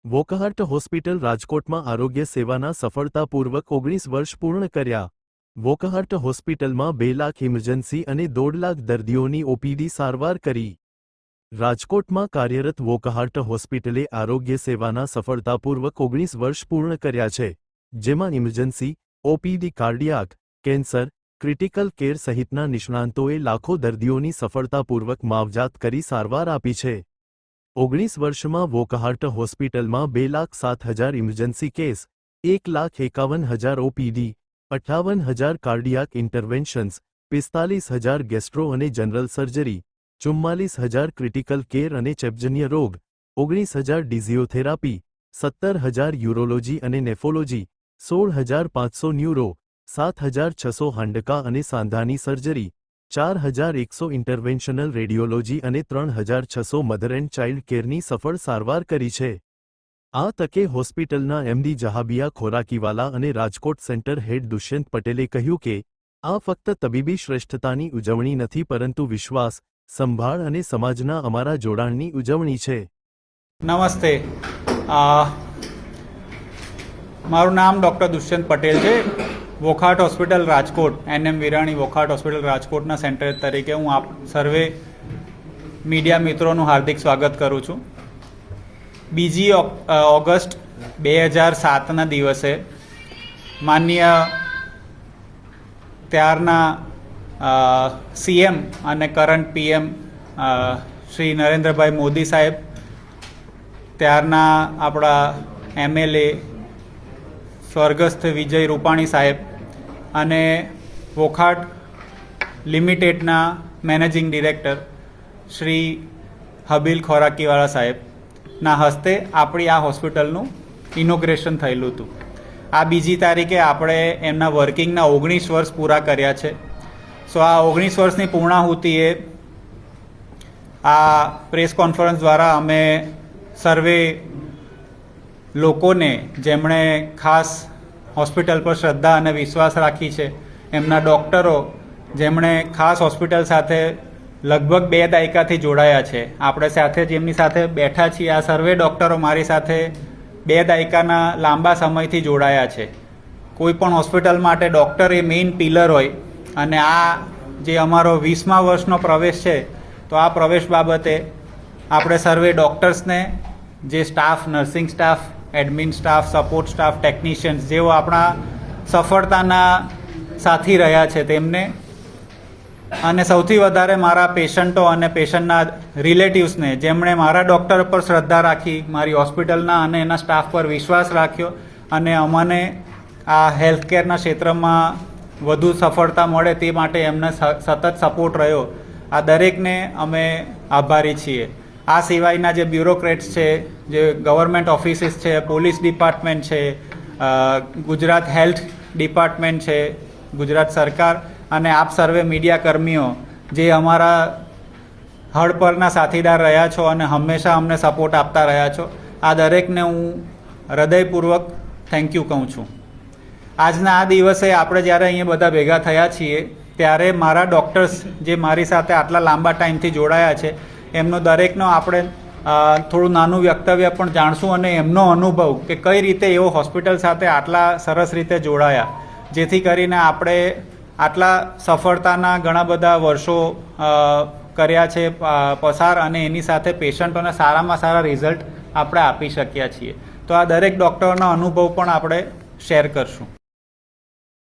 વોકહાર્ટ hospital રાજકોટમાં આરોગ્ય સેવાના સફળતાપૂર્વક 19 વર્ષ પૂર્ણ કર્યા। વોકહાર્ટ હોસ્પિટલમાં 2 લાખ ઇમરજન્સી અને 1.5 લાખ દર્દીઓની ઓપીડી સારવાર કરી। રાજકોટમાં કાર્યરત વોકહાર્ટ હોસ્પિટલે આરોગ્ય સેવાના સફળતાપૂર્વક 19 વર્ષ પૂર્ણ કર્યા છે, જેમાં emergency, OPD, cardiac, cancer, critical care સહિતના નિષ્ણાંતોએ લાખો દર્દીઓની સફળતાપૂર્વક માવજાત કરી સારવાર આપી છે। 19 વર્ષમાં વોકહાર્ટ હોસ્પિટલમાં 2,07,000 emergency case, 1,51,000 OPD, 58,000 cardiac interventions, 45,000 gastro અને જનરલ સર્જરી, 44,000 ક્રિટિકલ કેર અને ચેપજન્ય રોગ, 19,000 ડિઝીઓથેરાપી, 17,000 યુરોલોજી અને નેફોલોજી, 16,500 ન્યુરો, 7,600 હાંડકા અને સાંધાની સર્જરી, 4,100 ઇન્ટરવેન્શનલ રેડિયોલોજી અને 3,600 મધર એન્ડ ચાઇલ્ડ કેરની સફળ સારવાર કરી છે। આ તકે હોસ્પિટલના એમડી જહાબિયા ખોરાકીવાલા અને રાજકોટ સેન્ટર હેડ દુષ્યંત પટેલે કહ્યું કે આ ફક્ત તબીબી શ્રેષ્ઠતાની ઉજવણી નથી, પરંતુ વિશ્વાસ, સંભાળ અને સમાજના અમારા જોડાણની ઉજવણી છે। નમસ્તે, મારું નામ ડૉક્ટર દુષ્યંત પટેલ છે। Wockhardt hospital Rajkot, NM Virani Wockhardt hospital રાજકોટના સેન્ટર તરીકે હું આપ સર્વે મીડિયા મિત્રોનું હાર્દિક સ્વાગત કરું છું। 2 ઓગસ્ટ 2007ના દિવસે માનનીય ત્યારના સીએમ અને કરંટ પીએમ શ્રી નરેન્દ્રભાઈ મોદી સાહેબ, ત્યારના આપણા એમએલએ સ્વર્ગસ્થ વિજય રૂપાણી સાહેબ અને વોકહાર્ટ લિમિટેડના મેનેજિંગ ડિરેક્ટર શ્રી હબીલ ખોરાકીવાળા સાહેબના હસ્તે આપણી આ હોસ્પિટલનું ઇનોગ્રેશન થયેલું હતું। આ 2 તારીખે આપણે એમના વર્કિંગના 19 વર્ષ પૂરા કર્યા છે। સો આ 19 વર્ષની પૂર્ણાહુતિએ આ પ્રેસ કોન્ફરન્સ દ્વારા અમે સર્વે લોકોને, જેમણે ખાસ હોસ્પિટલ પર શ્રદ્ધા અને વિશ્વાસ રાખી છે, એમના ડૉક્ટરો, જેમણે ખાસ હોસ્પિટલ સાથે લગભગ 2 દાયકાથી જોડાયા છે, આપણે સાથે જેમની સાથે બેઠા છીએ, આ સર્વે ડૉક્ટરો મારી સાથે 2 દાયકાના લાંબા સમયથી જોડાયા છે। કોઈ પણ હોસ્પિટલ માટે ડૉક્ટર એ મેઇન પિલર હોય, અને આ જે અમારો 20મા વર્ષનો પ્રવેશ છે, તો આ પ્રવેશ બાબતે આપણે સર્વે ડૉક્ટર્સને, જે staff, nursing staff, admin staff, support staff, technicians, જેઓ આપણા સફળતાના સાથી રહ્યા છે, તેમને, અને સૌથી વધારે મારા પેશન્ટો અને પેશન્ટના રિલેટિવ્સને, જેમણે મારા ડૉક્ટર પર શ્રદ્ધા રાખી, મારી હોસ્પિટલના અને એના સ્ટાફ પર વિશ્વાસ રાખ્યો અને અમને આ હેલ્થકેરના ક્ષેત્રમાં વધુ સફળતા મળે તે માટે એમને સતત સપોર્ટ રહ્યો, આ દરેકને અમે આભારી છીએ। આ સિવાયના જે બ્યુરોક્રેટ્સ છે, જે ગવર્મેન્ટ ઓફિસીસ છે, પોલીસ ડિપાર્ટમેન્ટ છે, ગુજરાત હેલ્થ ડિપાર્ટમેન્ટ છે, ગુજરાત સરકાર, અને આપ સર્વે મીડિયા કર્મીઓ, જે અમારા હળ પરના સાથીદાર રહ્યા છો અને હંમેશા અમને સપોર્ટ આપતા રહ્યા છો, આ દરેકને હું હૃદયપૂર્વક થેન્ક યુ કહું છું। આજના આ દિવસે આપણે જ્યારે અહીંયા બધા ભેગા થયા છીએ, ત્યારે મારા ડૉક્ટર્સ, જે મારી સાથે આટલા લાંબા ટાઈમથી જોડાયા છે, એમનો દરેકનો આપણે થોડું નાનું વક્તવ્ય પણ જાણશું, અને એમનો અનુભવ કે કઈ રીતે એઓ હોસ્પિટલ સાથે આટલા સરસ રીતે જોડાયા, જેથી કરીને આપણે આટલા સફળતાના ઘણા બધા વર્ષો કર્યા છે પસાર, અને એની સાથે પેશન્ટોને સારામાં સારા રિઝલ્ટ આપણે આપી શક્યા છીએ। તો આ દરેક ડૉક્ટરનો અનુભવ પણ આપણે શેર કરશું।